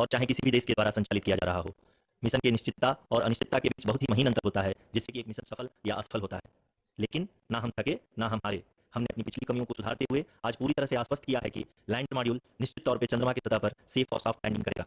और चाहे किसी भी देश के द्वारा संचालित किया जा रहा हो। मिशन की निश्चितता और अनिश्चितता के बीच बहुत ही महीन अंतर होता है, जिससे कि एक मिशन सफल या असफल होता है। लेकिन ना हम थके, ना हम हारे। हमने अपनी पिछली कमियों को सुधारते हुए आज पूरी तरह से आश्वस्त किया है कि लैंडर मॉड्यूल निश्चित तौर पे चंद्रमा की सतह पर सेफ और सॉफ्ट लैंडिंग करेगा।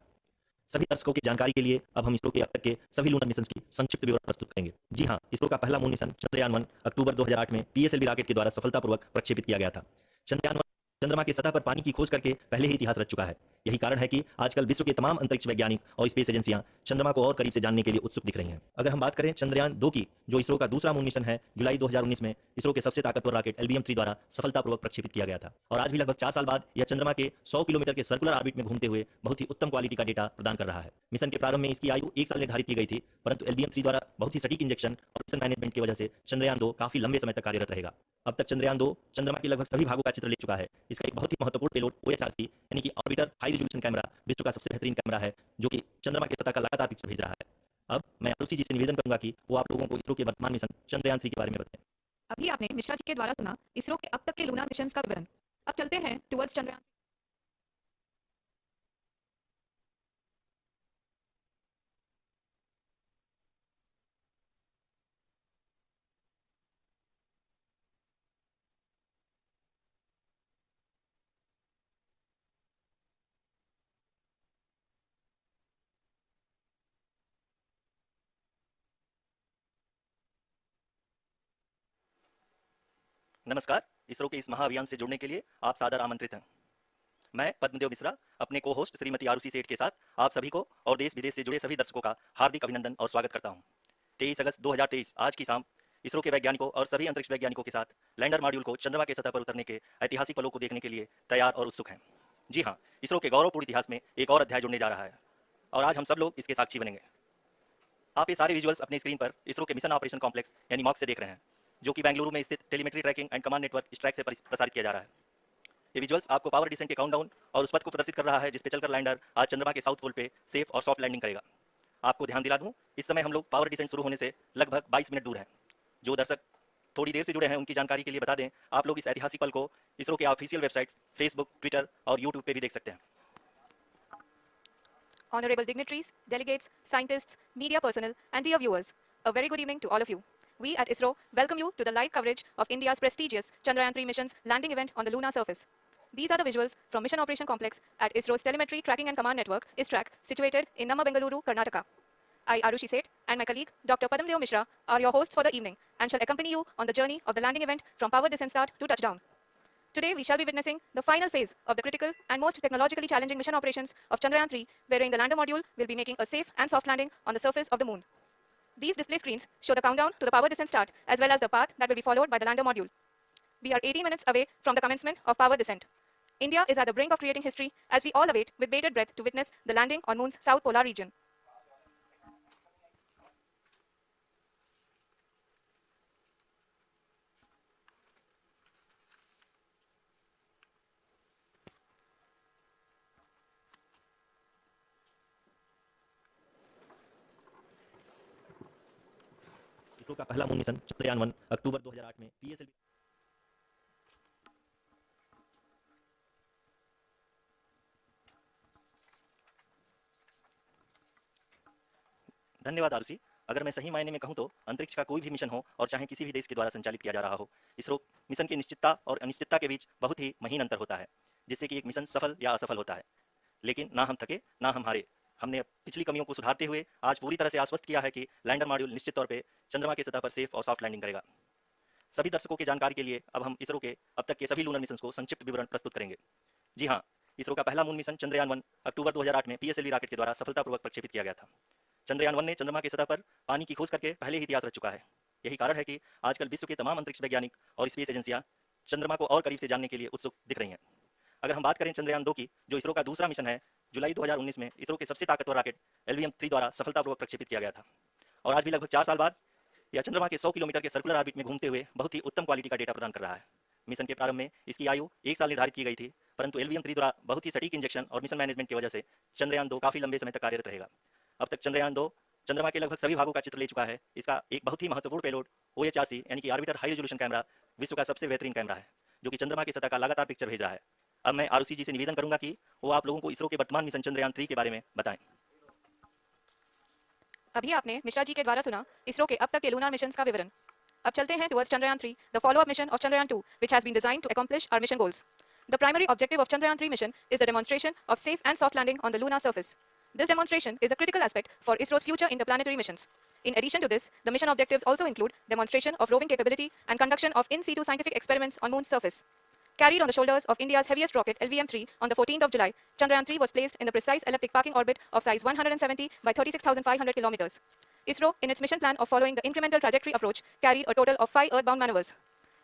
सभी दर्शकों की जानकारी के लिए अब हम इसरो के अब तक के सभी लूनर मिशन की संक्षिप्त विवरण प्रस्तुत करेंगे। जी हाँ, इसरो का पहला मून मिशन चंद्रयान-1 अक्टूबर 2008 में पीएसएलवी रॉकेट के द्वारा सफलतापूर्वक प्रक्षेपित किया गया था। चंद्रयान-1 चंद्रमा की सतह पर पानी की खोज करके पहले ही इतिहास रच चुका है। यही कारण है कि आजकल विश्व के तमाम अंतरिक्ष वैज्ञानिक और स्पेस एजेंसियां चंद्रमा को और करीब से जानने के लिए उत्सुक दिख रही हैं। अगर हम बात करें चंद्रयान-2 की, जो इसरो का दूसरा मून मिशन है, जुलाई 2019 में इसरो के सबसे ताकतवर रॉकेट LBM-3 द्वारा सफलतापूर्वक प्रक्षेपित किया गया था और आज भी लगभग 4 साल बाद यह चंद्रमा के 100 किलोमीटर के सर्कुलर ऑर्बिट में घूमते हुए बहुत ही उत्तम क्वालिटी का डेटा प्रदान कर रहा है। मिशन के प्रारंभ में इसकी आयु 1 साल निर्धारित की गई थी, परंतु LBM-3 द्वारा बहुत ही सटीक इंजेक्शन और मिशन मैनेजमेंट की वजह से चंद्रयान-2 काफी लंबे समय तक कार्यरत रहेगा। अब तक चंद्रयान-2 चंद्रमा के लगभग सभी भागों का चित्र ले चुका है। इसका एक बहुत ही महत्वपूर्ण पेलोड OHRC यानी कि ऑर्बिटर हाई रिजोल्यूशन कैमरा विश्व का सबसे बेहतरीन कैमरा है, जो कि चंद्रमा की सतह का लगातार पिक्चर भेज रहा है। अब मैं आरुषि जी से निवेदन करूंगा कि वो आप लोगों को इसरो के वर्तमान मिशन चंद्रयान-3 के बारे में बताएं। अभी आपने मिश्रा जी के द्वारा सुना इसरो के अब तक के लूनर मिशंस का विवरण। अब चलते हैं टुवर्ड्स चंद्रयान। नमस्कार, इसरो के इस महाअभियान से जुड़ने के लिए आप सादर आमंत्रित हैं। मैं पद्मदेव मिश्रा अपने को होस्ट श्रीमती आरुषि सेठ के साथ आप सभी को और देश विदेश से जुड़े सभी दर्शकों का हार्दिक अभिनंदन और स्वागत करता हूं। 23 अगस्त 2023 आज की शाम इसरो के वैज्ञानिकों और सभी अंतरिक्ष वैज्ञानिकों के साथ लैंडर मॉड्यूल को चंद्रमा के सतह पर उतरने के ऐतिहासिक पलों को देखने के लिए तैयार और उत्सुक हैं। जी हाँ, इसरो के गौरवपूर्ण इतिहास में एक और अध्याय जुड़ने जा रहा है और आज हम सब लोग इसके साक्षी बनेंगे। आप ये सारे विजुअल्स अपने स्क्रीन पर इसरो के मिशन ऑपरेशन कॉम्प्लेक्स यानी मॉक से देख रहे हैं, जो कि बेंगलुरु में स्थित telemetry tracking and command network ISTRAC से प्रसारित किया जा रहा है। ये विजुअल्स आपको पावर डिसेंट के काउंटडाउन और उस पथ को प्रदर्शित कर रहा है जिस पे चलकर लैंडर आज चंद्रमा के साउथ पोल पे सेफ और सॉफ्ट लैंडिंग करेगा। आपको ध्यान दिला दूं, इस समय हम लोग पावर डिसेंट शुरू होने से लगभग 22 मिनट दूर हैं। जो दर्शक थोड़ी देर से जुड़े हैं उनकी जानकारी के लिए बता दें, आप लोग इस ऐतिहासिक पल को इसरो के ऑफिशियल वेबसाइट, फेसबुक, ट्विटर और यूट्यूब पे भी देख सकते हैं। Honorable dignitaries, delegates, scientists, media personnel, and dear viewers, a very good evening to all of you. We at ISRO welcome you to the live coverage of India's prestigious Chandrayaan-3 mission's landing event on the lunar surface. These are the visuals from Mission Operation Complex at ISRO's Telemetry Tracking and Command Network, ISTRAC, situated in Namma, Bengaluru, Karnataka. I, Arushi Seth, and my colleague, Dr. Padamdeo Mishra, are your hosts for the evening and shall accompany you on the journey of the landing event from power descent start to touchdown. Today, we shall be witnessing the final phase of the critical and most technologically challenging mission operations of Chandrayaan-3, wherein the lander module will be making a safe and soft landing on the surface of the moon. These display screens show the countdown to the power descent start, as well as the path that will be followed by the lander module. We are 80 minutes away from the commencement of power descent. India is at the brink of creating history as we all await with bated breath to witness the landing on Moon's south polar region. ISRO का पहला moon mission Chandrayaan one अक्टूबर 2008 में PSLV. धन्यवाद आरुषि। अगर मैं सही मायने में कहूं तो अंतरिक्ष का कोई भी मिशन हो और चाहे किसी भी देश के द्वारा संचालित किया जा रहा हो, इसरो मिशन की निश्चितता और अनिश्चितता के बीच बहुत ही महीन अंतर होता है, जिससे कि एक मिशन सफल या असफल होता है। लेकिन ना हम थके, ना हम हारे। हमने पिछली कमियों को सुधारते हुए आज पूरी तरह से आश्वस्त किया है कि लैंडर मॉड्यूल निश्चित तौर पे चंद्रमा की सतह पर सेफ और सॉफ्ट लैंडिंग करेगा। सभी दर्शकों की जानकारी के लिए अब हम इसरो के अब तक के सभी लूनर मिशन को संक्षिप्त विवरण प्रस्तुत करेंगे। जी हाँ, इसरो का पहला मून मिशन चंद्रयान-1 अक्टूबर 2008 में पीएसएलवी रॉकेट के द्वारा सफलतापूर्वक प्रक्षेपित किया गया था। चंद्रयान-1 ने चंद्रमा की सतह पर पानी की खोज करके पहले ही इतिहास रच चुका है। यही कारण है कि आजकल विश्व के तमाम अंतरिक्ष वैज्ञानिक और स्पेस एजेंसियां चंद्रमा को और करीब से जानने के लिए उत्सुक दिख रही हैं। अगर हम बात करें चंद्रयान-2 की, जो इसरो का दूसरा मिशन है, जुलाई 2019 में इसरो के सबसे ताकतवर रॉकेट LBM-3 द्वारा सफलतापूर्वक प्रक्षेपित किया गया था और आज भी लगभग 4 साल बाद यह चंद्रमा के 100 किलोमीटर के सर्कुलर ऑर्बिट में घूमते हुए बहुत ही उत्तम क्वालिटी का डेटा प्रदान कर रहा है। मिशन के प्रारंभ में इसकी आयु 1 साल निर्धारित की गई थी, परंतु LBM-3 द्वारा बहुत ही सटीक इंजेक्शन और मिशन मैनेजमेंट की वजह से चंद्रयान-2 काफी लंबे समय तक कार्यरत रहेगा। अब तक चंद्रयान-2 चंद्रमा के लगभग सभी भागों का चित्र ले चुका है। इसका एक बहुत ही महत्वपूर्ण पेलोड OHRC यानी कि ऑर्बिटर हाई रिजोल्यूशन कैमरा विश्व का सबसे बेहतरीन कैमरा है, जो कि चंद्रमा की सतह का लगातार पिक्चर भेज रहा है। अब मैं आरुषि जी से निवेदन करूंगा कि वो आप लोगों को इसरो के वर्तमान मिशन चंद्रयान 3 के बारे में बताएं। अभी आपने मिश्रा जी के द्वारा सुना इसरो के अब तक के लूनार मिशंस का विवरण। अब चलते हैं towards Chandrayaan 3, the follow-up mission of Chandrayaan 2, which has been designed to accomplish our mission goals. The primary objective of Chandrayaan 3 mission is the demonstration of safe and soft landing on the lunar surface. This demonstration is a critical aspect for ISRO's future interplanetary missions. In addition to this, the mission objectives also include demonstration of roving capability and conduction of in situ scientific experiments on Moon's surface. Carried on the shoulders of India's heaviest rocket LVM-3 on the 14th of July, Chandrayaan 3 was placed in the precise elliptic parking orbit of size 170 by 36,500 kilometers. ISRO, in its mission plan of following the incremental trajectory approach, carried a total of 5 earthbound maneuvers.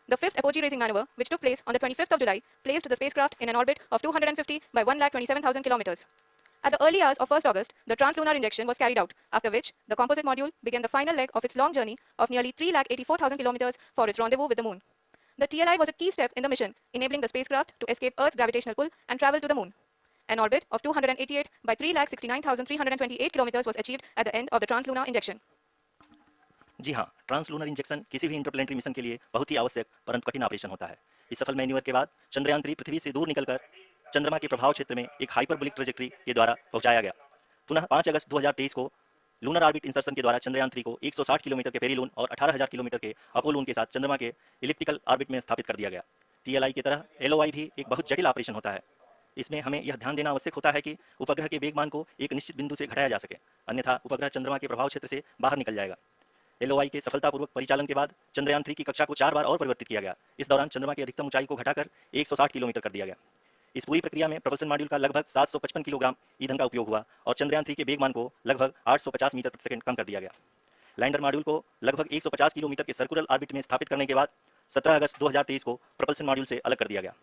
The fifth apogee raising maneuver, which took place on the 25th of July, placed the spacecraft in an orbit of 250 by 1,27,000 kilometers. At the early hours of 1st August, the translunar injection was carried out, after which the composite module began the final leg of its long journey of nearly 3,84,000 kilometers for its rendezvous with the moon. The TLI was a key step in the mission, enabling the spacecraft to escape Earth's gravitational pull and travel to the moon. An orbit of 288 by 3,69,328 kilometers was achieved at the end of the translunar injection. जी हाँ, translunar injection किसी भी interplanetary mission के लिए बहुत ही आवश्यक परंतु कठिन operation होता है। इस सफल मैन्यूवर के बाद चंद्रयान 3 पृथ्वी से दूर निकलकर चंद्रमा के प्रभाव क्षेत्र में एक हाइपरबोलिक ट्रेजेक्टरी के द्वारा पहुंचाया गया। पुनः 5 अगस्त 2023 को लूनर ऑर्बिट इंसर्शन के द्वारा चंद्रयान 3 को 160 किलोमीटर के पेरीलून और 18,000 किलोमीटर के अपोलून के साथ चंद्रमा के इलिप्टिकल ऑर्बिट में स्थापित कर दिया गया। टीएलआई की तरह एलओआई भी एक बहुत जटिल ऑपरेशन होता है। इसमें हमें यह ध्यान देना आवश्यक होता है कि उपग्रह के वेगमान को एक निश्चित बिंदु से घटाया जा सके, अन्यथा उपग्रह चंद्रमा के प्रभाव क्षेत्र से बाहर निकल जाएगा। एलओआई के सफलतापूर्वक परिचालन के बाद चंद्रयान 3 की कक्षा को 4 बार और परिवर्तित किया गया। इस दौरान चंद्रमा की अधिकतम ऊंचाई को घटाकर 160 किलोमीटर कर दिया गया। इस पूरी प्रक्रिया में प्रपल्सन मॉड्यूल का लगभग 755 किलोग्राम ईंधन का उपयोग हुआ और चंद्रयान 3 के वेगमान को लगभग 850 मीटर प्रति सेकंड कम कर दिया गया। लैंडर मॉड्यूल को लगभग 150 किलोमीटर के सर्कुलर ऑर्बिट में स्थापित करने के बाद 17 अगस्त 2023 को प्रपल्सन मॉड्यूल से अलग कर दिया गया।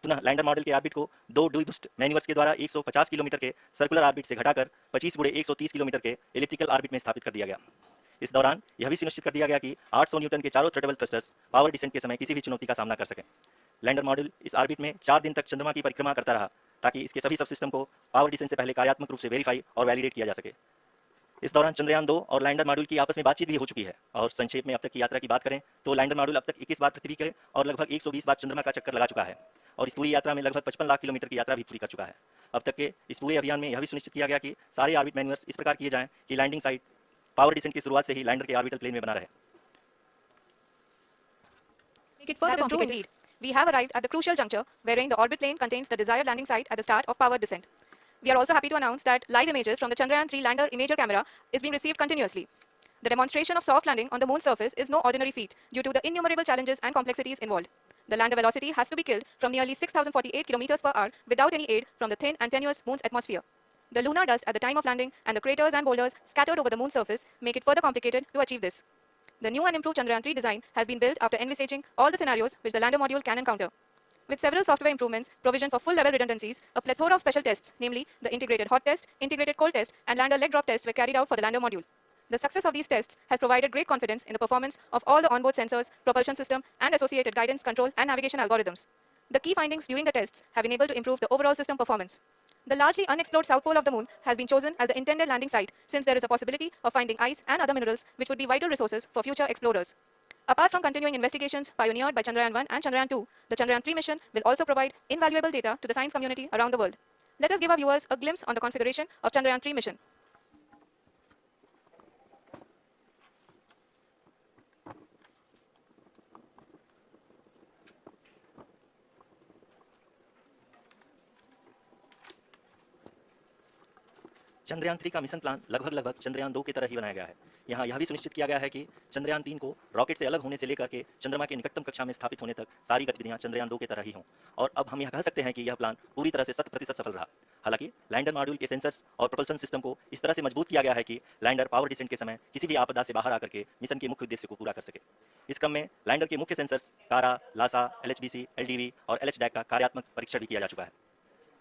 पुनः लैंडर मॉड्यूल के ऑर्बिट को 2 डुई-बूस्ट मैन्यूवर्स के द्वारा 150 किलोमीटर के सर्कुलर ऑर्बिट से घटाकर 25 × 130 किलोमीटर के इलिप्टिकल ऑर्बिट में स्थापित कर दिया गया। इस दौरान यह भी सुनिश्चित कर दिया गया कि 800 न्यूटन के चारों थ्रोटेबल थ्रस्टर्स पावर डिसेंट के समय किसी भी चुनौती का सामना कर सकें। लैंडर मॉड्यूल इस ऑर्बिट में 4 दिन तक चंद्रमा की परिक्रमा करता रहा ताकि इसके सभी सब सिस्टम को पावर डिसेंट से पहले कार्यात्मक रूप से वेरीफाई और वैलिडेट किया जा सके। इस दौरान चंद्रयान 2 और लैंडर मॉड्यूल की आपस में बातचीत भी हो चुकी है। और संक्षेप में अब तक की यात्रा की बात करें तो लैंडर मॉड्यूल अब तक 21 बार पृथ्वी के और लगभग 120 बार चंद्रमा का चक्कर लगा चुका है और इस पूरी यात्रा में लगभग 55 लाख किलोमीटर की यात्रा भी पूरी कर चुका है। अब तक के इस पूरे अभियान में यह भी सुनिश्चित किया गया कि सारे ऑर्बिट मैन्यूअर्स इस प्रकार किए जाएं कि लैंडिंग साइट पावर डिसेंट की शुरुआत से ही लैंडर के ऑर्बिटल प्लेन में बना रहे। Make it further complicated, we have arrived at the crucial juncture wherein the orbit plane contains the desired landing site at the start of powered descent. We are also happy to announce that live images from the Chandrayaan 3 lander imager camera is being received continuously. The demonstration of soft landing on the moon's surface is no ordinary feat due to the innumerable challenges and complexities involved. The lander velocity has to be killed from nearly 6,048 kilometers per hour without any aid from the thin and tenuous moon's atmosphere. The lunar dust at the time of landing and the craters and boulders scattered over the moon's surface make it further complicated to achieve this. The new and improved Chandrayaan 3 design has been built after envisaging all the scenarios which the lander module can encounter. With several software improvements, provision for full-level redundancies, a plethora of special tests, namely the integrated hot test, integrated cold test, and lander leg drop tests were carried out for the lander module. The success of these tests has provided great confidence in the performance of all the onboard sensors, propulsion system, and associated guidance, control, and navigation algorithms. The key findings during the tests have enabled to improve the overall system performance. The largely unexplored south pole of the moon has been chosen as the intended landing site since there is a possibility of finding ice and other minerals which would be vital resources for future explorers. Apart from continuing investigations pioneered by Chandrayaan 1 and Chandrayaan 2, the Chandrayaan 3 mission will also provide invaluable data to the science community around the world. Let us give our viewers a glimpse on the configuration of Chandrayaan 3 mission. Chandrayaan 3 का mission plan लगभग चंद्रयान 2 की तरह ही बनाया गया है। यहाँ यह भी सुनिश्चित किया गया है कि चंद्रयान 3 को रॉकेट से अलग होने से लेकर के चंद्रमा के निकटतम कक्षा में स्थापित होने तक सारी गतिविधियां चंद्रयान 2 की तरह ही हों। और अब हम यह कह सकते हैं कि यह प्लान पूरी तरह से 100% सफल रहा। हालांकि लैंडर मॉड्यूल के सेंसर्स और प्रोपल्सन सिस्टम को इस तरह से मजबूत किया गया है कि लैंडर पावर डिसेंट के समय किसी भी आपदा से बाहर आकर के मिशन के मुख्य उद्देश्य को पूरा कर सके। इस क्रम में लैंडर के मुख्य सेंसर्स कारा, लासा, LHBC, LDV और LHDAC का कार्यात्मक परीक्षण भी किया जा चुका है।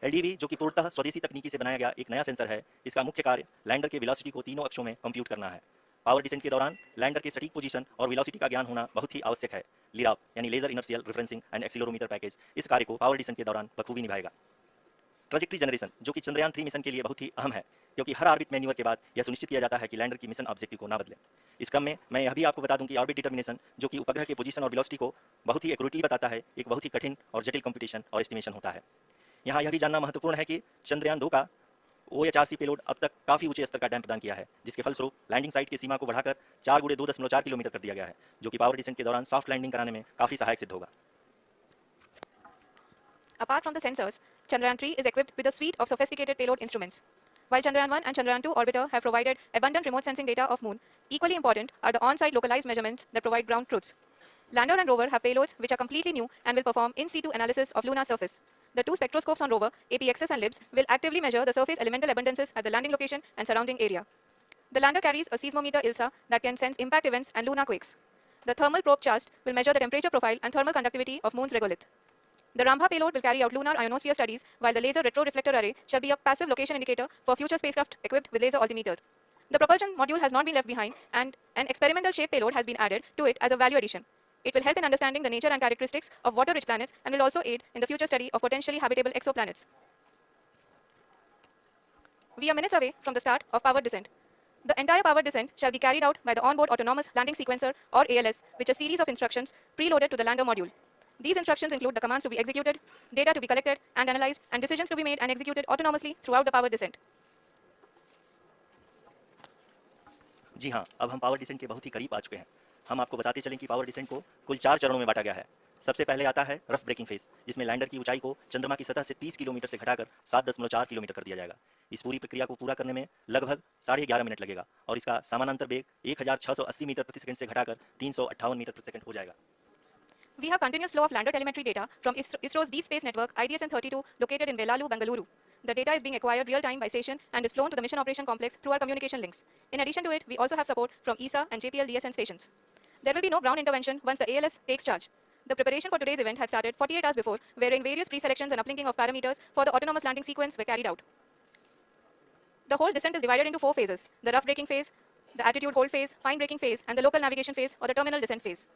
LDV जो कि पूर्णतः स्वदेशी तकनीकी से बनाया गया एक नया सेंसर है, इसका मुख्य कार्य लैंडर के वेलोसिटी को तीनों अक्षों में कंप्यूट करना है। पावर डिसेंट के दौरान लैंडर के सटीक पोजीशन और वेलोसिटी का ज्ञान होना बहुत ही आवश्यक है। लिराप यानी laser inertial referencing and accelerometer package इस कार्य को पावर डिसेंट के दौरान बखूबी निभाएगा। ट्रैजेक्टरी जनरेशन जो कि चंद्रयान 3 मिशन के लिए बहुत ही अहम है, क्योंकि हर ऑर्बिट मैन्यूवर के बाद यह सुनिश्चित किया जाता है कि लैंडर की मिशन ऑब्जेक्टिव को ना बदले। इस क्रम में मैं यह भी आपको बता दूं कि ऑर्बिट डिटर्मिनेशन जो कि उपग्रह के पोजीशन और वेलोसिटी को बहुत ही एक्यूरेटली बताता है, एक बहुत ही कठिन और जटिल कंप्यूटेशन और एस्टिमेशन होता है। यहाँ यह भी जानना महत्वपूर्ण है कि चंद्रयान 2 का OHRC पेलोड अब तक काफ़ी ऊंचे स्तर का डैम प्रदान किया है, जिसके फलस्वरूप लैंडिंग साइट की सीमा को बढ़ाकर 4 गुणे 2.4 किलोमीटर कर दिया गया है, जो कि पावर डिसेंट के दौरान सॉफ्ट लैंडिंग कराने में काफ़ी सहायक सिद्ध होगा। Apart from the sensors, Chandrayaan 3 is equipped with a suite of sophisticated payload instruments. While Chandrayaan 1 and Chandrayaan 2 orbiter have provided abundant remote sensing data of Moon, equally important are the on-site localized measurements that provide ground truths. Lander and rover have payloads which are completely new and will perform in situ analysis of lunar surface. The two spectroscopes on rover, APXS and LIBS, will actively measure the surface elemental abundances at the landing location and surrounding area. The lander carries a seismometer ILSA that can sense impact events and lunar quakes. The thermal probe CHAST will measure the temperature profile and thermal conductivity of Moon's regolith. The Rambha payload will carry out lunar ionosphere studies, while the laser retroreflector array shall be a passive location indicator for future spacecraft equipped with laser altimeter. The propulsion module has not been left behind, and an experimental shape payload has been added to it as a value addition. It will help in understanding the nature and characteristics of water-rich planets and will also aid in the future study of potentially habitable exoplanets. We are minutes away from the start of powered descent. The entire powered descent shall be carried out by the onboard autonomous landing sequencer, or ALS, which is a series of instructions preloaded to the lander module. These instructions include the commands to be executed, data to be collected and analyzed, and decisions to be made and executed autonomously throughout the powered descent. जी हाँ, अब हम power descent के बहुत ही करीब आ चुके हैं। हम आपको बताते चलें कि पावर डिसेंट को कुल 4 चरणों में बांटा गया है। सबसे पहले आता है रफ ब्रेकिंग फेज, जिसमें लैंडर की ऊंचाई को चंद्रमा की सतह से 30 किलोमीटर से घटाकर 7.4 किलोमीटर कर दिया जाएगा। इस पूरी प्रक्रिया को पूरा करने में लगभग 11.5 मिनट लगेगा और इसका समानांतर वेग 1680 मीटर प्रति सेकंड से घटाकर 358 मीटर प्रति सेकंड हो जाएगा। We have continuous flow of lander telemetry data from ISRO's Deep Space Network IDSN-32 located in Velalu, Bengaluru. The data is being acquired real-time by station and is flown to the Mission Operation Complex through our communication links. In addition to it, we also have support from ESA and JPL DSN stations. There will be no ground intervention once the ALS takes charge. The preparation for today's event had started 48 hours before, wherein various pre-selections and uplinking of parameters for the autonomous landing sequence were carried out. The whole descent is divided into 4 phases: the rough braking phase, the attitude hold phase, fine braking phase, and the local navigation phase or the terminal descent phase.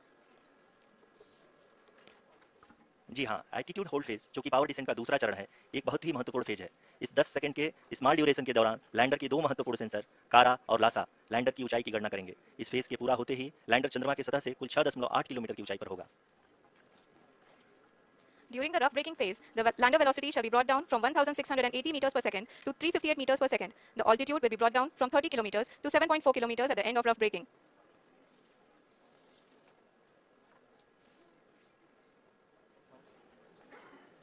जी हाँ, altitude hold phase, जो कि power descent का दूसरा चरण है, एक बहुत ही महत्वपूर्ण फेज है। इस 10 सेकंड के स्मॉल ड्यूरेशन के दौरान लैंडर के 2 महत्वपूर्ण सेंसर कारा और लासा लैंडर की ऊंचाई की गणना करेंगे। इस फेज के पूरा होते ही लैंडर चंद्रमा की सतह से कुल 6.8 किलोमीटर की ऊंचाई पर होगा। During the rough braking phase, the lander velocity shall be brought down from 1,680 meters per second to 358 meters per second. The altitude will be brought down from 30 kilometers to 7.4 kilometers at the end of rough braking.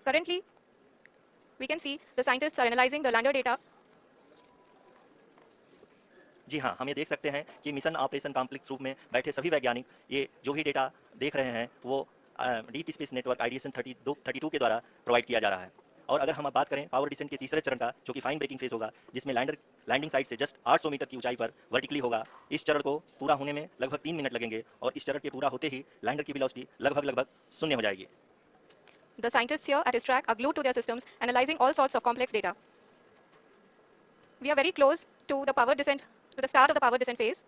Currently, we can see the scientists are analyzing the lander data. जी हाँ, हम ये देख सकते हैं कि mission operation complex रूप में बैठे सभी वैज्ञानिक ये जो भी डेटा देख रहे हैं वो डीप स्पेस नेटवर्क IDSN-32 के द्वारा प्रोवाइड किया जा रहा है। और अगर हम अब बात करें पावर डिसेंट के तीसरे चरण का, जो कि फाइन ब्रेकिंग फेज होगा, जिसमें लैंडर लैंडिंग साइट से जस्ट 800 मीटर की ऊंचाई पर वर्टिकली होगा, इस चरण को पूरा होने में लगभग 3 मिनट लगेंगे और इस चरण के पूरा होते ही लैंडर की वेलोसिटी लगभग 0 हो जाएगी। The scientists here at ISTRAC are glued to their systems, analyzing all sorts of complex data. We are very close to the start of the power descent phase.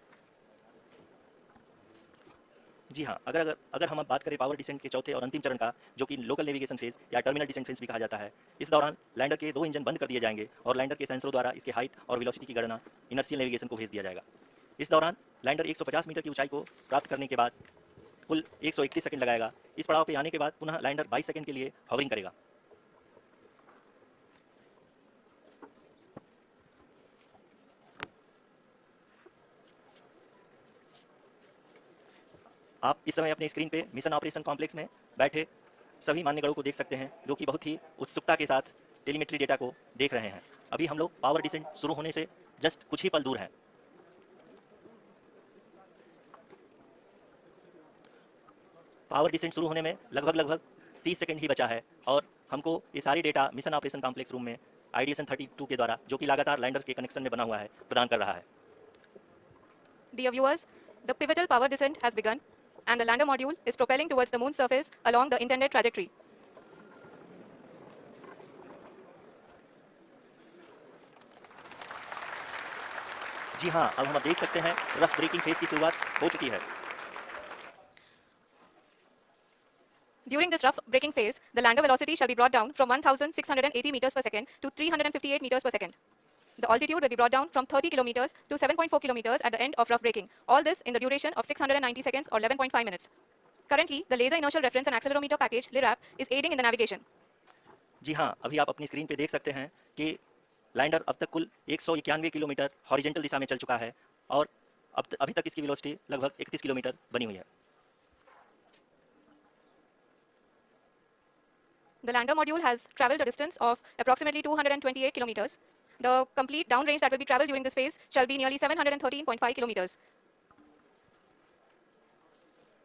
जी हाँ, अगर हम अब बात करें पावर डिसेंट के चौथे और अंतिम चरण का, जो कि लोकल नेविगेशन फेज या टर्मिनल डिसेंट फेज भी कहा जाता है, इस दौरान लैंडर के 2 इंजन बंद कर दिए जाएंगे और लैंडर के सेंसरों द्वारा इसके हाइट और वेलोसिटी की गणना इनर्शियल नेविगेशन को भेज दिया जाएगा। इस दौरान लैंडर 150 मीटर की ऊंचाई को प्राप्त करने के बाद कुल 131 सेकंड लगाएगा। इस पड़ाव पे आने के बाद पुनः लैंडर 22 सेकंड के लिए हवरिंग करेगा। आप इस समय अपने स्क्रीन पे मिशन ऑपरेशन कॉम्प्लेक्स में बैठे सभी मान्यगणों को देख सकते हैं, जो कि बहुत ही उत्सुकता के साथ टेलीमेट्री डेटा को देख रहे हैं। अभी हम लोग पावर डिसेंट शुरू होने से जस्ट कुछ ही पल दूर हैं। पावर डिसेंट शुरू होने में लगभग 30 सेकंड ही बचा है और हमको ये सारी data mission operation complex room में IDSN-32 के द्वारा, जो कि लगातार लैंडर के कनेक्शन में बना हुआ है, प्रदान कर रहा है। Dear viewers, the pivotal power descent has begun, and the lander module is propelling towards the moon's surface along the intended trajectory. जी हाँ, अब हम देख सकते हैं रफ ब्रेकिंग फेज की शुरुआत हो चुकी है। During this rough braking phase, the lander velocity shall be brought down from 1,680 meters per second to 358 meters per second. The altitude will be brought down from 30 kilometers to 7.4 kilometers at the end of rough braking. All this in the duration of 690 seconds or 11.5 minutes. Currently, the Laser Inertial Reference and Accelerometer package (LIRAP) is aiding in the navigation. जी हाँ, अभी आप अपनी screen पे देख सकते हैं कि lander अब तक कुल 191 किलोमीटर हॉरिजेंटल दिशा में चल चुका है और अभी तक इसकी वेलोसिटी लगभग 31 किलोमीटर बनी हुई है। The lander module has traveled a distance of approximately 228 kilometers. The complete downrange that will be traveled during this phase shall be nearly 713.5 kilometers.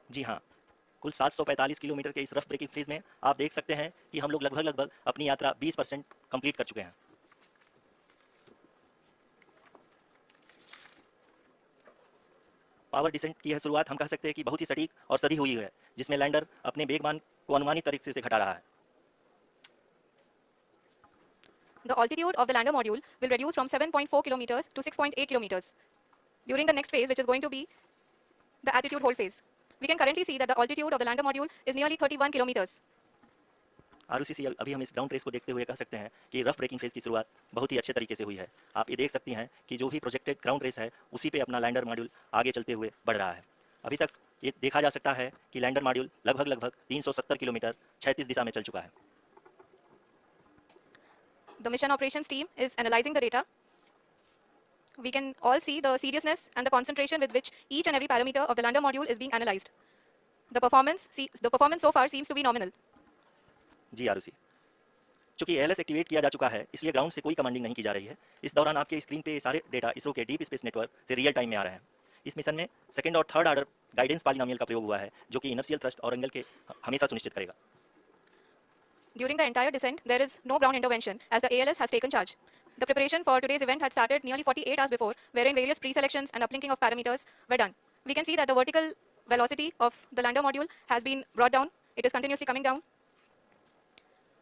जी हाँ, कुल 745 किलोमीटर के इस रफ ब्रेकिंग फेज में आप देख सकते हैं कि हम लोग लगभग अपनी यात्रा 20% कंप्लीट कर चुके हैं। पावर डिसेंट की यह शुरुआत हम कह सकते हैं कि बहुत ही सटीक और सधी हुई है, जिसमें लैंडर अपने वेगमान को अनुमानित तरीके से घटा रहा है। The altitude of the lander module will reduce from 7.4 kilometers to 6.8 kilometers during the next phase, which is going to be the attitude hold phase. We can currently see that the altitude of the lander module is nearly 31 kilometers. Arushi, अभी हम इस ground race को देखते हुए कह सकते हैं कि रफ ब्रेकिंग फेज की शुरुआत बहुत ही अच्छे तरीके से हुई है। आप ये देख सकती हैं कि जो भी प्रोजेक्टेड ग्राउंड रेस है उसी पे अपना लैंडर मॉड्यूल आगे चलते हुए बढ़ रहा है। अभी तक ये देखा जा सकता है कि लैंडर मॉड्यूल लगभग 370 किलोमीटर 36 दिशा में चल चुका है। The mission operations team is analyzing the data. We can all see the seriousness and the concentration with which each and every parameter of the lander module is being analyzed. The performance so far seems to be nominal. जी आरुषि, चूंकि ALS activate किया जा चुका है इसलिए ground से कोई commanding नहीं की जा रही है। इस दौरान आपके स्क्रीन पे सारे डेटा इसरो के डीप स्पेस नेटवर्क से रियल टाइम में आ रहे हैं। इस मिशन में सेकंड और थर्ड ऑर्डर गाइडेंस पॉलिनोमियल का प्रयोग हुआ है, जो कि इनर्शियल थ्रस्ट और एंगल के हमेशा सुनिश्चित करेगा। During the entire descent, there is no ground intervention as the ALS has taken charge. The preparation for today's event had started nearly 48 hours before, wherein various pre-selections and uplinking of parameters were done. We can see that the vertical velocity of the lander module has been brought down. It is continuously coming down.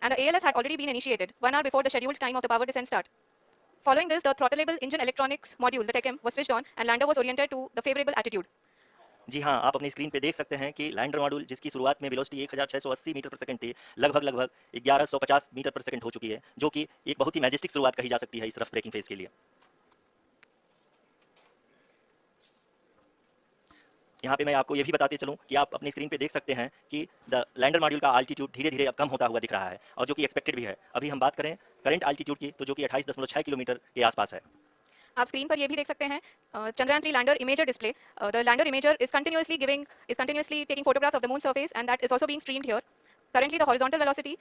And the ALS had already been initiated 1 hour before the scheduled time of the power descent start. Following this, the throttleable engine electronics module, the TECM, was switched on and lander was oriented to the favorable attitude. जी हाँ, आप अपनी screen पे देख सकते हैं कि lander module जिसकी शुरुआत में वेलोसिटी 1680 मीटर पर सेकंड थी, लगभग 1150 मीटर पर सेकंड हो चुकी है, जो कि एक बहुत ही मैजेस्टिक शुरुआत कही जा सकती है इस रफ ब्रेकिंग फेज के लिए। यहाँ पे मैं आपको ये भी बताते चलूँ कि आप अपनी स्क्रीन पे देख सकते हैं कि द लैंडर मॉड्यूल का अल्टीट्यूड धीरे धीरे कम होता हुआ दिख रहा है और जो कि एक्सपेक्टेड भी है। अभी हम बात करें करंट अल्टीट्यूड की, तो जो कि 28.6 किलोमीटर के आसपास है। आप स्क्रीन पर ये भी देख सकते हैं Chandrayaan 3 lander imager display. The lander imager is continuously taking photographs of the moon surface, and that is also being streamed here. Currently the horizontal velocity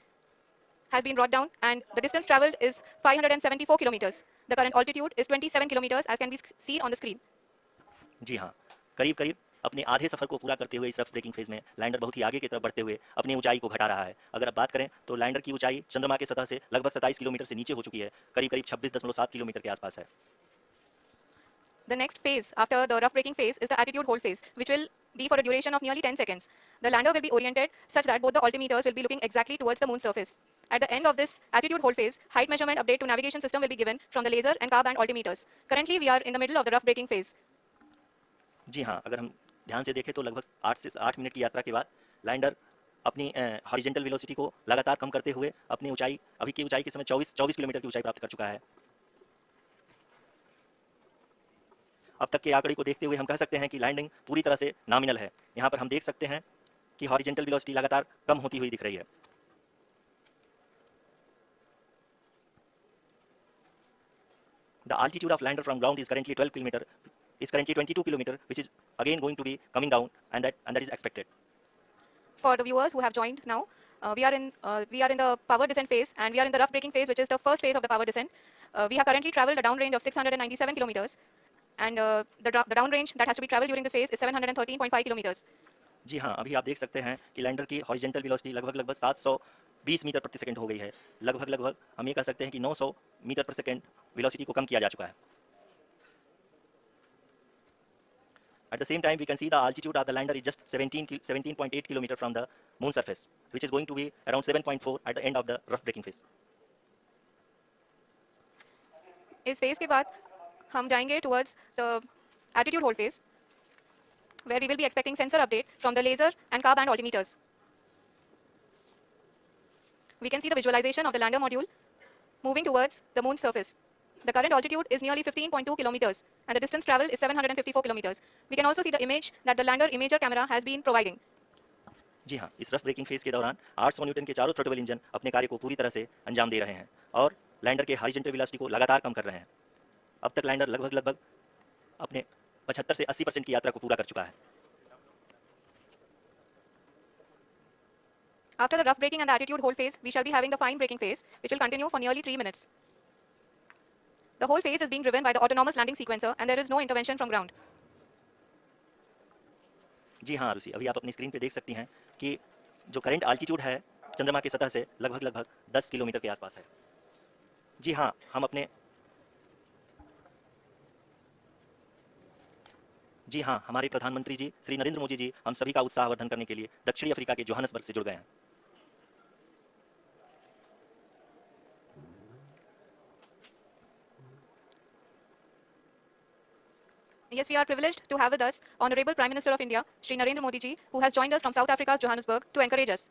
has been brought down and the distance traveled is 574 kilometers. The current altitude is 27 kilometers as can be seen on the screen. जी हाँ, करीब अपने आधे सफर को पूरा करते हुए इस rough breaking phase में लैंडर बहुत ही आगे की तरफ बढ़ते हुए अपनी ऊंचाई को घटा रहा है। अगर आप बात करें तो लैंडर की ऊंचाई चंद्रमा के सतह से लगभग 27 किलोमीटर से नीचे हो चुकी है, करीब 26.7 किलोमीटर के आसपास है। The next phase after the rough braking phase is the attitude hold phase, which will be for a duration of nearly 10 seconds. The lander will be oriented such that both the altimeters will be looking exactly towards the moon's surface. At the end of this attitude hold phase, height measurement update to navigation system will be given from the laser and car band altimeters. Currently, we are in the middle of the rough braking phase. जी हाँ, अगर हम ध्यान से देखें तो लगभग 8 से 8 minute की यात्रा के बाद लैंडर अपनी हॉरिजेंटल वेलोसिटी को लगातार कम करते हुए अपनी ऊंचाई अभी की ऊंचाई के समय 24 किलोमीटर की ऊंचाई प्राप्त कर चुका है। अब तक के आंकड़े को देखते हुए हम कह सकते हैं कि लैंडिंग पूरी तरह से नॉमिनल है। यहाँ पर हम देख सकते हैं कि हॉरिजेंटल वेलोसिटी लगातार कम होती हुई दिख रही है। The altitude of lander from ground is currently 22 kilometer, which is again going to be coming down, and that is expected. For the viewers who have joined now, we are in the power descent phase and we are in the rough braking phase, which is the first phase of the power descent. We have currently traveled a downrange of 697 kilometers, and the downrange that has to be traveled during this phase is 713.5 kilometers. जी हाँ, अभी आप देख सकते हैं कि lander की horizontal velocity लगभग 720 metre प्रति सेकंड हो गई है। लगभग हम ये कह सकते हैं कि 900 मीटर पर सेकंड वेलोसिटी को कम किया जा चुका है। At the same time, we can see the altitude of the lander is just 17.8 kilometer from the moon surface, which is going to be around 7.4 at the end of the rough braking phase. इस phase के बाद हम जाएंगे towards the attitude hold phase, where we will be expecting sensor update from the laser and car band altimeters. We can see the visualization of the lander module moving towards the moon's surface. The current altitude is nearly 15.2 kilometers and the distance traveled is 754 kilometers. We can also see the image that the lander imager camera has been providing. जी हाँ, इस rough breaking phase के दौरान 800 Newton के चारों throttle engine अपने कार्य को पूरी तरह से अंजाम दे रहे हैं और लैंडर के हॉरिजॉन्टल वेलोसिटी को लगातार कम कर रहे हैं। अब तक लैंडर लगभग लगभग अपने 75 से 80% की यात्रा को पूरा कर चुका है। After the rough braking and the attitude hold phase, we shall be having the fine braking phase, which will continue for nearly 3 minutes. The whole phase is being driven by the autonomous landing sequencer and there is no intervention from ground. जी हाँ आरुषि, अभी आप अपनी screen पे देख सकती हैं कि जो करंट आल्टीट्यूड है चंद्रमा की सतह से लगभग लगभग 10 किलोमीटर के आसपास है। जी हाँ, हमारे प्रधानमंत्री जी श्री नरेंद्र मोदी जी हम सभी का उत्साहवर्धन करने के लिए दक्षिणी अफ्रीका के जोहान्सबर्ग से जुड़ गए हैं। Yes, we are privileged to have with us Honorable Prime Minister of India, Shri Narendra Modi ji, who has joined us from South Africa's Johannesburg to encourage us.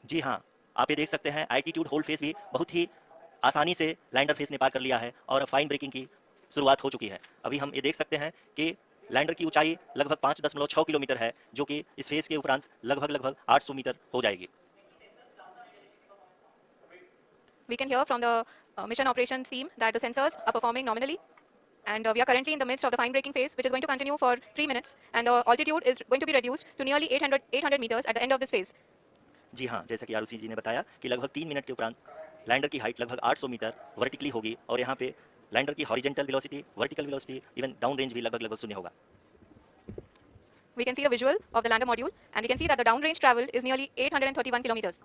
जी हाँ, आप ये देख सकते हैं एल्टीट्यूड होल्ड फेज भी बहुत ही आसानी से लैंडर फेज ने पार कर लिया है और फाइन ब्रेकिंग की शुरुआत हो चुकी है। अभी हम ये देख सकते हैं कि लैंडर की ऊंचाई लगभग 5.6 किलोमीटर है, जो कि इस फेज के उपरांत लगभग लगभग 800 मीटर हो जाएगी। We can hear from the mission operations team that the sensors are performing nominally. And we are currently in the midst of the fine braking phase, which is going to continue for 3 minutes. And the altitude is going to be reduced to nearly 800 meters at the end of this phase. जी हाँ, जैसा कि आरुषि जी ने बताया कि लगभग 3 minute के उपरांत lander की हाइट लगभग 800 मीटर वर्टिकली होगी और यहाँ पे लैंडर की horizontal velocity, vertical velocity, even down range भी लगभग लगभग शून्य होगा। We can see a visual of the lander module, and we can see that the downrange traveled is nearly 831 kilometers.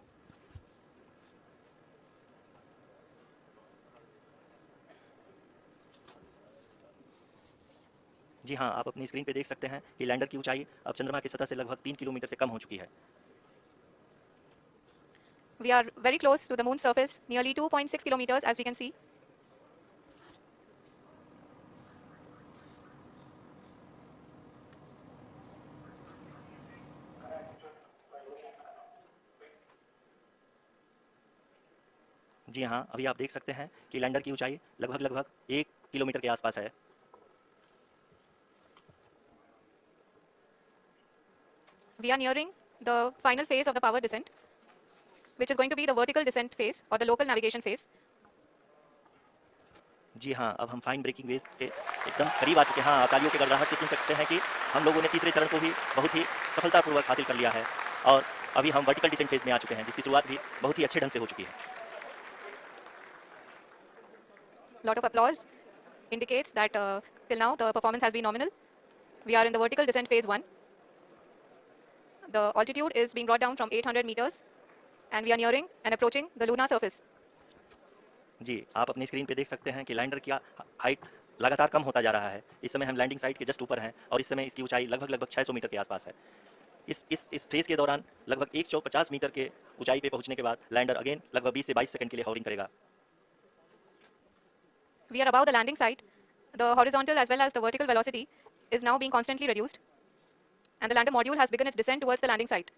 जी हाँ, आप अपनी स्क्रीन पे देख सकते हैं कि लैंडर की ऊंचाई अब चंद्रमा की सतह से लगभग 3 किलोमीटर से कम हो चुकी है। We are very close to the moon's surface, nearly 2.6 kilometers as we can see. जी हाँ, अभी आप देख सकते हैं कि लैंडर की ऊंचाई लगभग लगभग 1 किलोमीटर के आसपास है। We are nearing the final phase of the power descent, which is going to be the vertical descent phase or the local navigation phase. जी हाँ, अब हम फाइन ब्रेकिंग वेज के एकदम करीब आ चुके हैं। हाँ, तालियों की गड़गड़ाहट से सुन सकते हैं कि हम लोगों ने तीसरे चरण को भी बहुत ही सफलतापूर्वक हासिल कर लिया है और अभी हम वर्टिकल डिसेंट फेज में आ चुके हैं, जिसकी शुरुआत भी बहुत ही अच्छे ढंग से हो चुकी है। Lot of applause indicates that till now the performance has been nominal. We are in the vertical descent phase 1. The altitude is being brought down from 800 meters and we are nearing and approaching the lunar surface. जी, आप अपनी screen पे देख सकते हैं कि lander की height लगातार कम होता जा रहा है। इस समय हम लैंडिंग साइट के जस्ट ऊपर हैं और इस समय इसकी ऊंचाई लगभग लगभग 600 मीटर के आसपास है। इस फेज के दौरान लगभग 150 मीटर के ऊंचाई पे पहुंचने के बाद लैंडर अगेन लगभग 20 से 22 सेकंड के लिए हॉवरिंग करेगा। We are above the landing site. The horizontal as well as the vertical velocity is now being constantly reduced and the lander module has begun its descent towards the landing site.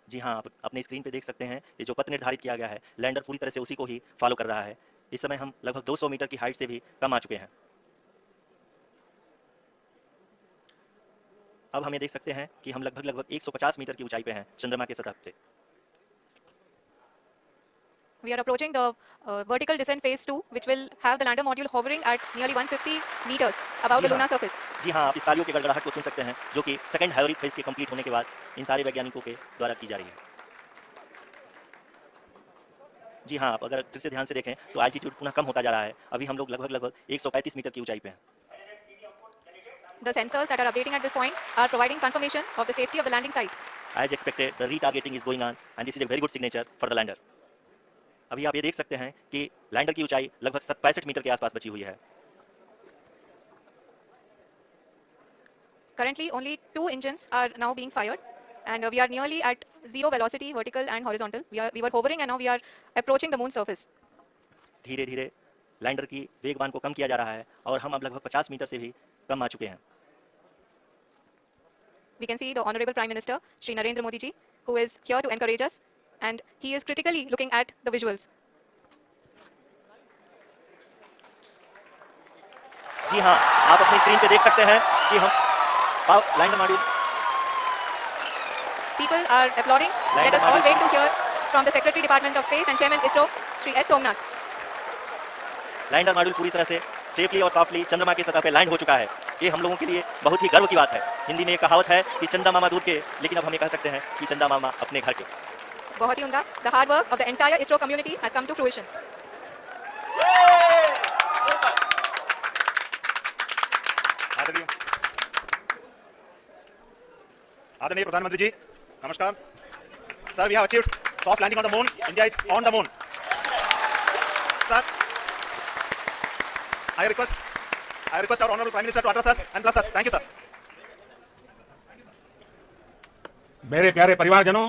जी हाँ, आप अपने screen पे देख सकते हैं ये जो पथ निर्धारित किया गया है लैंडर पूरी तरह से उसी को ही फॉलो कर रहा है। इस समय हम लगभग 200 मीटर की हाइट से भी कम आ चुके हैं। अब हम ये देख सकते हैं कि हम लगभग लगभग 150 मीटर की ऊंचाई पे हैं चंद्रमा की सतह से। We are approaching the vertical descent phase 2, which will have the lander module hovering at nearly 150 meters above the lunar surface. जी हाँ, आप इस तालियों की गड़गड़ाहट को सुन सकते हैं जो कि सेकंड हाइब्रिड फेज के कंप्लीट होने के बाद इन सारे वैज्ञानिकों के द्वारा की जा रही है। जी हाँ, आप अगर फिर से ध्यान से देखें तो एल्टीट्यूड पुनः कम होता जा रहा है। अभी हम लोग लगभग लगभग 135 मीटर की ऊंचाई पे हैं। The sensors that are updating at this point are providing confirmation of the safety of the landing site. As expected, the retargeting is going on and this is a very good signature for the lander. अभी आप ये देख सकते हैं कि lander की ऊंचाई लगभग 65 मीटर के आसपास बची हुई है। Currently, only 2 engines are now being fired, and we are nearly at zero velocity, vertical and horizontal. We were hovering, and now we are approaching the moon's surface. धीरे धीरे लैंडर की वेगबान को कम किया जा रहा है और हम अब लगभग 50 मीटर से भी कम आ चुके हैं। We can see the Honorable Prime Minister, Shri Narendra Modi ji, who is here to encourage us, and he is critically looking at the visuals. जी हाँ, आप अपनी स्क्रीन पे देख सकते हैं कि हम lander module People are applauding. Let us all wait to hear from the Secretary Department of Space and Chairman ISRO, Shri S. Somnath. Lander module पूरी तरह से सेफली और सॉफ्टली चंद्रमा की सतह पे लैंड हो चुका है। ये हम लोगों के लिए बहुत ही गर्व की बात है। हिंदी में एक कहावत है कि चंदा मामा दूर के, लेकिन अब हम ये कह सकते हैं कि चंदा मामा अपने घर के। बहुत ही उम्दा. The hard work of the entire ISRO community has come to fruition. आदरणीय प्रधानमंत्री जी, नमस्कार sir. We have achieved soft landing on the moon. India is on the moon. Sir, I request our honorable Prime Minister to address us and bless us. Thank you, sir. मेरे प्यारे परिवारजनों,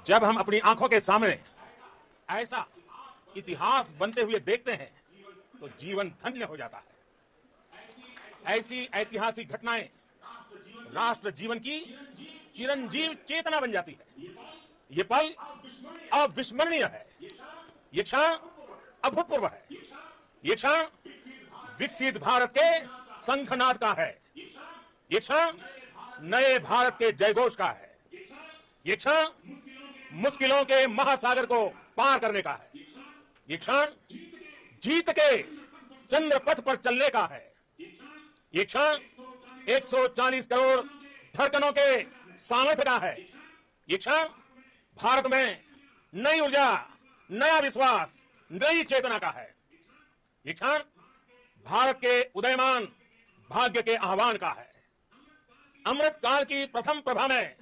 जब हम अपनी आंखों के सामने ऐसा इतिहास बनते हुए देखते हैं तो जीवन धन्य हो जाता है। ऐसी ऐतिहासिक घटनाएं राष्ट्र जीवन की चिरंजीव चेतना बन जाती है। ये पल अविस्मरणीय है। ये क्षण अभूतपूर्व है। ये क्षण विकसित भारत के शंखनाद का है। ये क्षण नए भारत के जयघोष का है। ये क्षण मुश्किलों के महासागर को पार करने का है। ये क्षण जीत के चंद्र पथ पर चलने का है। ये क्षण 140 करोड़ धड़कनों के सामर्थ्य का है। ये क्षण भारत में नई ऊर्जा, नया विश्वास, नई चेतना का है। ये क्षण भारत के उदयमान भाग्य के आह्वान का है। अमृत काल की प्रथम प्रभा में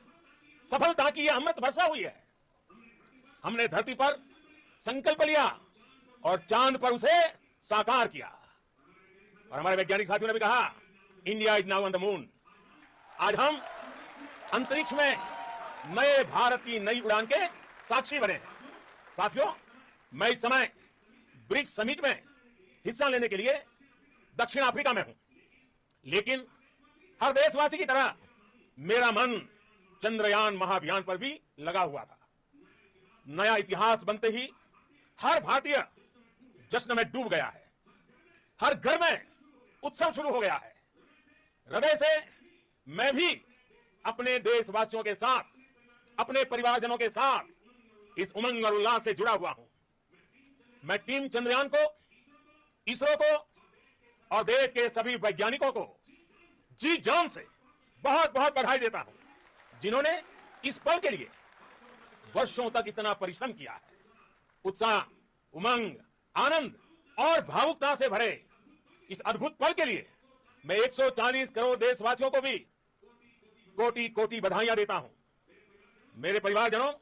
सफलता की यह अमृत वर्षा हुई है। हमने धरती पर संकल्प लिया और चांद पर उसे साकार किया। और हमारे वैज्ञानिक साथियों ने भी कहा, India is now on the moon. आज हम अंतरिक्ष में नए भारत की नई उड़ान के साक्षी बने हैं। साथियों, मैं इस समय ब्रिक्स समिट में हिस्सा लेने के लिए दक्षिण अफ्रीका में हूं, लेकिन हर देशवासी की तरह मेरा मन चंद्रयान महाअभियान पर भी लगा हुआ था। नया इतिहास बनते ही हर भारतीय जश्न में डूब गया है। हर घर में उत्सव शुरू हो गया है। हृदय से मैं भी अपने देशवासियों के साथ, अपने परिवारजनों के साथ इस उमंग और उल्लास से जुड़ा हुआ हूं। मैं टीम चंद्रयान को, इसरो को और देश के सभी वैज्ञानिकों को जी जान से बहुत बहुत बधाई देता हूं, जिन्होंने इस पल के लिए वर्षों तक इतना परिश्रम किया है। उत्साह, उमंग, आनंद और भावुकता से भरे इस अद्भुत पल के लिए मैं 140 करोड़ देशवासियों को भी कोटि कोटि बधाइयां देता हूं। मेरे परिवारजनों,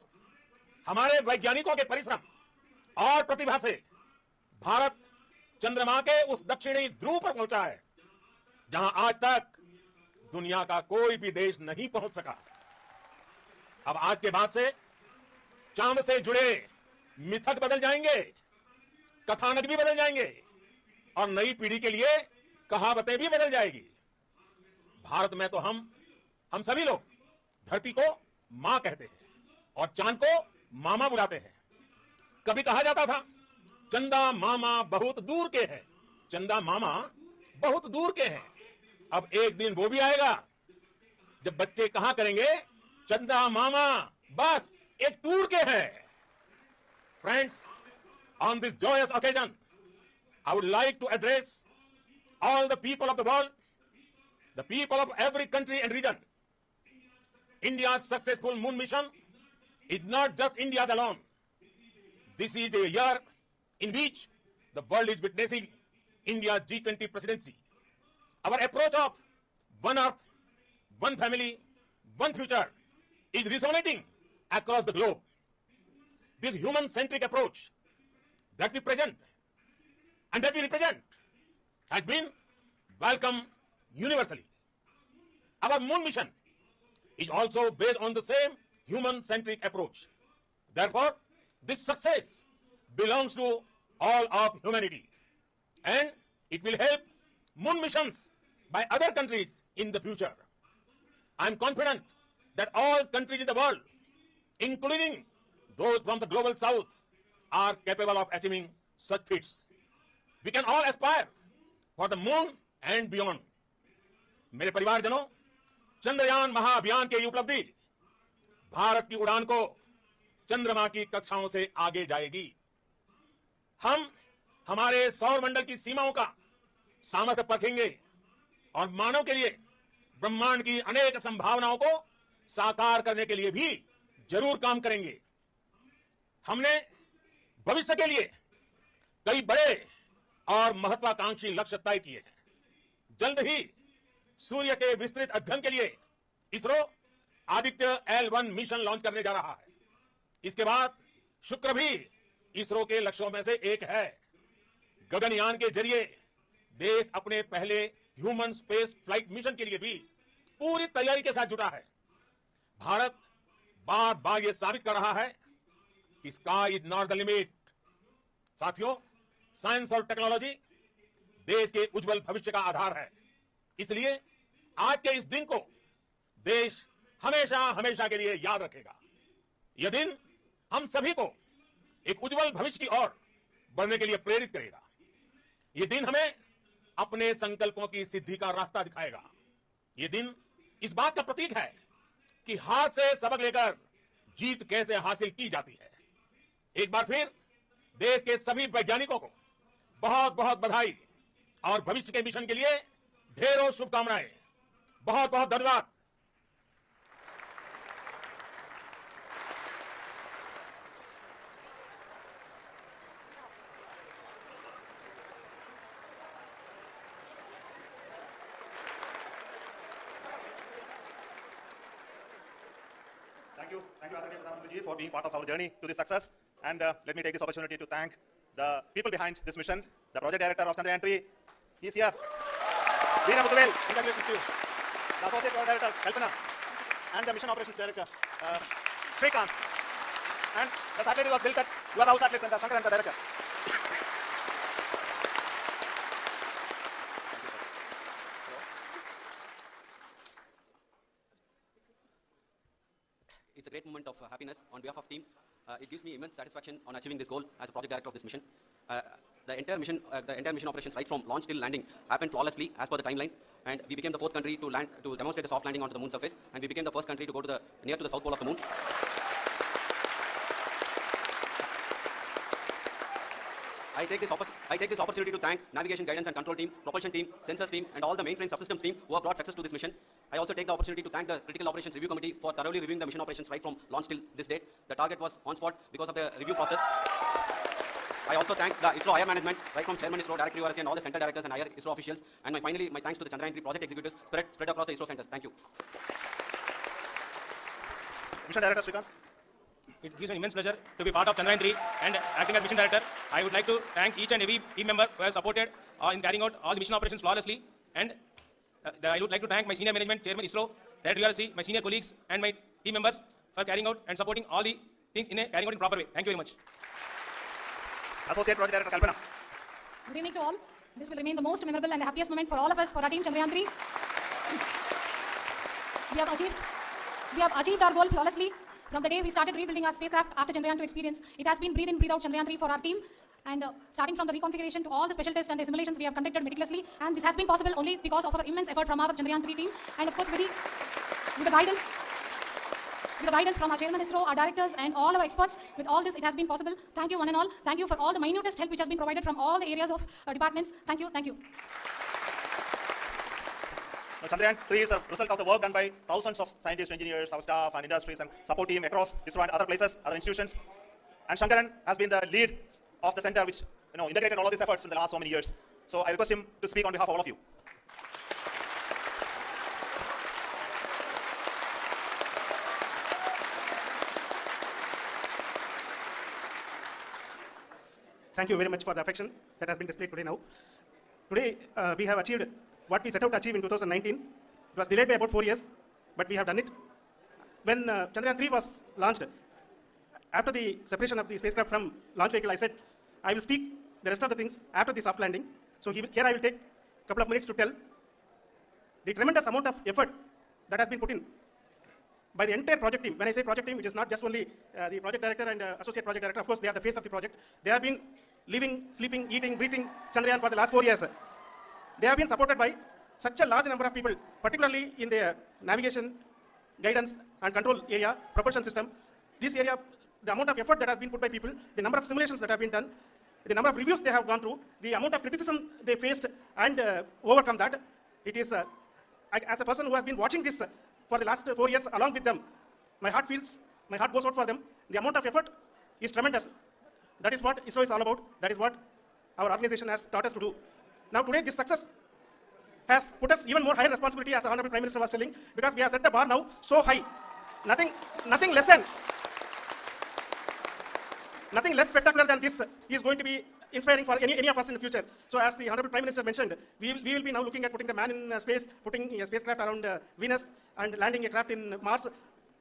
हमारे वैज्ञानिकों के परिश्रम और प्रतिभा से भारत चंद्रमा के उस दक्षिणी ध्रुव पर पहुंचा है, जहां आज तक दुनिया का कोई भी देश नहीं पहुंच सका। अब आज के बाद से चांद से जुड़े मिथक बदल जाएंगे, कथानक भी बदल जाएंगे और नई पीढ़ी के लिए कहावतें भी बदल जाएगी। भारत में तो हम सभी लोग धरती को मां कहते हैं और चांद को मामा बुलाते हैं। कभी कहा जाता था, चंदा मामा बहुत दूर के हैं, चंदा मामा बहुत दूर के हैं। अब एक दिन वो भी आएगा जब बच्चे कहा करेंगे, चंदा मामा बस एक टूर के हैं। Friends, on this joyous occasion, I would like to address all the people of the world, the people of every country and region. India's successful moon mission is not just India's alone. This is a year in which the world is witnessing India's G20 presidency. Our approach of one earth, one family, one future is resonating across the globe. This human-centric approach that we present and that we represent has been welcomed universally. Our moon mission is also based on the same human-centric approach. Therefore, this success belongs to all of humanity, and it will help moon missions by other countries in the future. I am confident that all countries in the world, including those from the global south, are capable of achieving such feats. We can all aspire for the moon and beyond. मेरे परिवारजनों, चंद्रयान महाअभियान की उपलब्धि भारत की उड़ान को चंद्रमा की कक्षाओं से आगे जाएगी। हम हमारे सौर मंडल की सीमाओं का सामर्थ्य परखेंगे और मानव के लिए ब्रह्मांड की अनेक संभावनाओं को साकार करने के लिए भी जरूर काम करेंगे। हमने भविष्य के लिए कई बड़े और महत्वाकांक्षी लक्ष्य तय किए हैं। जल्द ही सूर्य के विस्तृत अध्ययन के लिए ISRO Aditya L1 mission launch करने जा रहा है। इसके बाद शुक्र भी इसरो के लक्ष्यों में से एक है। गगनयान के जरिए देश अपने पहले ह्यूमन स्पेस फ्लाइट मिशन के लिए भी पूरी तैयारी के साथ जुटा है। भारत बार बार यह साबित कर रहा है कि sky is not the limit. साथियों, साइंस और टेक्नोलॉजी देश के उज्जवल भविष्य का आधार है। इसलिए आज के इस दिन को देश हमेशा हमेशा के लिए याद रखेगा। यह दिन हम सभी को एक उज्जवल भविष्य की ओर बढ़ने के लिए प्रेरित करेगा। यह दिन हमें अपने संकल्पों की सिद्धि का रास्ता दिखाएगा। यह दिन इस बात का प्रतीक है कि हार से सबक लेकर जीत कैसे हासिल की जाती है। एक बार फिर देश के सभी वैज्ञानिकों को बहुत बहुत बधाई और भविष्य के मिशन के लिए ढेरों शुभकामनाएं। बहुत बहुत धन्यवाद। Thank you, Aditya Pradhan Mantri ji, for being part of our journey to this success. And let me take this opportunity to thank the people behind this mission. The project director of Chandrayaan 3, he is here. Veena Muthuvel, congratulations to you. The associate project director, Kalpana, and the mission operations director, Srikanth. And the satellite was built at your house satellite center, Shankaran, the director. It's a great moment of happiness on behalf of team. It gives me immense satisfaction on achieving this goal as a project director of this mission. The entire mission operations right from launch till landing happened flawlessly as per the timeline, and we became the fourth country to demonstrate a soft landing onto the moon surface, and we became the first country to go to near to the south pole of the moon. I take this opportunity to thank navigation, guidance and control team, propulsion team, sensors team, and all the mainframe subsystems team who have brought success to this mission. I also take the opportunity to thank the Critical Operations Review Committee for thoroughly reviewing the mission operations right from launch till this date. The target was on spot because of the review process. I also thank the ISRO higher management, right from Chairman ISRO, Director URSC, and all the center directors and higher ISRO officials. And finally, my thanks to the Chandrayaan 3 project executives spread across the ISRO centers. Thank you. Mission Director Srikanth. It gives me immense pleasure to be part of Chandrayaan 3 and acting as mission director. I would like to thank each and every team member who has supported in carrying out all the mission operations flawlessly. And I would like to thank my senior management, Chairman ISRO, Director URSC, my senior colleagues, and my team members for carrying out and supporting all the things carrying out in proper way. Thank you very much. Associate Project Director Kalpana. Good evening to all. This will remain the most memorable and the happiest moment for all of us, for our team Chandrayaan 3. We have achieved our goal flawlessly. From the day we started rebuilding our spacecraft after Chandrayaan 2 experience, it has been breathe in, breathe out Chandrayaan 3 for our team. And starting from the reconfiguration to all the special tests and the simulations we have conducted meticulously. And this has been possible only because of our immense effort from our Chandrayaan 3 team. And of course with the guidance from our Chairman ISRO, our directors and all our experts. With all this, it has been possible. Thank you one and all. Thank you for all the minutest help which has been provided from all the areas of departments. Thank you. Thank you. Now, Chandrayaan 3 is a result of the work done by thousands of scientists, engineers, our staff and industries and support team across ISRO and other places, other institutions. And Shankaran has been the lead of the center which integrated all of these efforts in the last so many years. So I request him to speak on behalf of all of you. Thank you very much for the affection that has been displayed today now. Today, we have achieved what we set out to achieve in 2019. It was delayed by about 4 years, but we have done it. When Chandrayaan 3 was launched, after the separation of the spacecraft from launch vehicle, I said, I will speak the rest of the things after the soft landing. So here I will take a couple of minutes to tell the tremendous amount of effort that has been put in by the entire project team. When I say project team, it is not just only the project director and associate project director. Of course, they are the face of the project. They have been living, sleeping, eating, breathing Chandrayaan for the last 4 years. They have been supported by such a large number of people, particularly in the navigation, guidance and control area, propulsion system. This area, the amount of effort that has been put by people, the number of simulations that have been done, the number of reviews they have gone through, the amount of criticism they faced and overcome that. It is, as a person who has been watching this for the last 4 years along with them, my heart goes out for them. The amount of effort is tremendous. That is what ISRO is all about. That is what our organization has taught us to do. Now today, this success has put us even more higher responsibility, as the Honorable Prime Minister was telling, because we have set the bar now so high. Nothing less spectacular than this is going to be inspiring for any of us in the future. So as the Honorable Prime Minister mentioned, we will be now looking at putting the man in space, putting a spacecraft around Venus and landing a craft in Mars.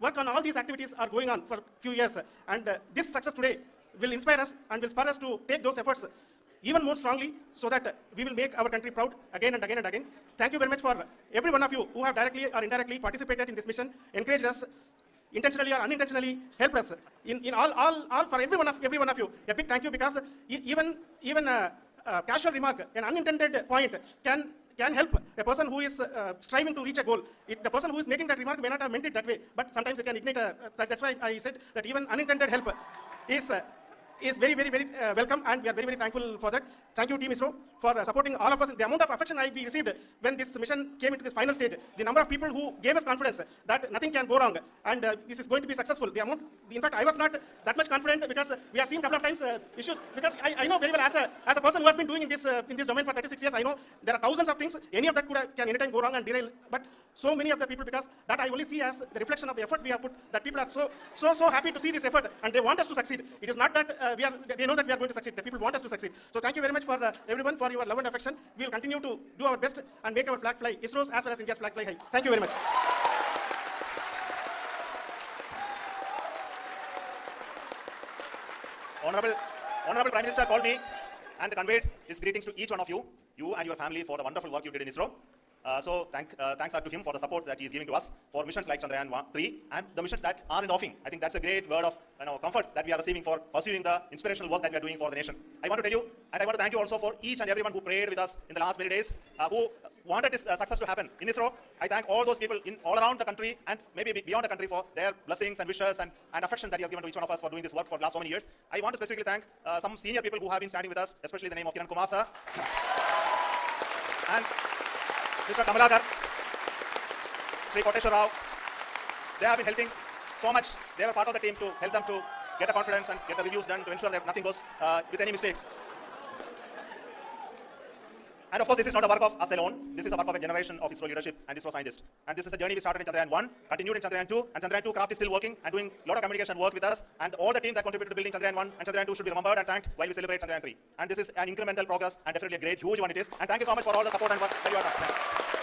Work on all these activities are going on for a few years. And this success today will inspire us and will spur us to take those efforts even more strongly so that we will make our country proud again and again and again. Thank you very much for every one of you who have directly or indirectly participated in this mission, encouraged us, intentionally or unintentionally helped us in all for every one of you. A big thank you, because even a casual remark, an unintended point can help a person who is striving to reach a goal. The person who is making that remark may not have meant it that way, but sometimes it can ignite that's why I said that even unintended help is very welcome, and we are very thankful for that. Thank you, Team ISRO, for supporting all of us. The amount of affection we received when this mission came into this final stage, the number of people who gave us confidence that nothing can go wrong and this is going to be successful. In fact, I was not that much confident, because we have seen a couple of times issues. Because I know very well, as a person who has been doing in this domain for 36 years, I know there are thousands of things. Any of that can anytime go wrong and derail. But so many of the people, because that I only see as the reflection of the effort we have put. That people are so happy to see this effort and they want us to succeed. It is not that they know that we are going to succeed. The people want us to succeed. So thank you very much for everyone for your love and affection. We will continue to do our best and make our flag fly, ISRO's as well as India's flag fly high. Thank you very much. Honorable Prime Minister called me and conveyed his greetings to each one of you and your family, for the wonderful work you did in ISRO. So thanks are to him for the support that he is giving to us for missions like Chandrayaan-3 and the missions that are in the offing. I think that's a great word of comfort that we are receiving for pursuing the inspirational work that we are doing for the nation. I want to tell you, and I want to thank you also for each and everyone who prayed with us in the last many days, who wanted this success to happen in ISRO. I thank all those people all around the country and maybe beyond the country for their blessings and wishes and affection that he has given to each one of us for doing this work for the last so many years. I want to specifically thank some senior people who have been standing with us, especially the name of Kiran Kumar sir and Mr. Kamalakar, Sri Koteshwar Rao. They have been helping so much. They were part of the team to help them to get the confidence and get the reviews done to ensure that nothing goes with any mistakes. And of course, this is not the work of us alone. This is the work of a generation of ISRO leadership and ISRO scientists. And this is a journey we started in Chandrayaan-1, continued in Chandrayaan-2, and Chandrayaan-2 craft is still working and doing a lot of communication work with us. And all the team that contributed to building Chandrayaan-1 and Chandrayaan-2 should be remembered and thanked while we celebrate Chandrayaan-3. And this is an incremental progress and definitely a great, huge one it is. And thank you so much for all the support and work that you have done.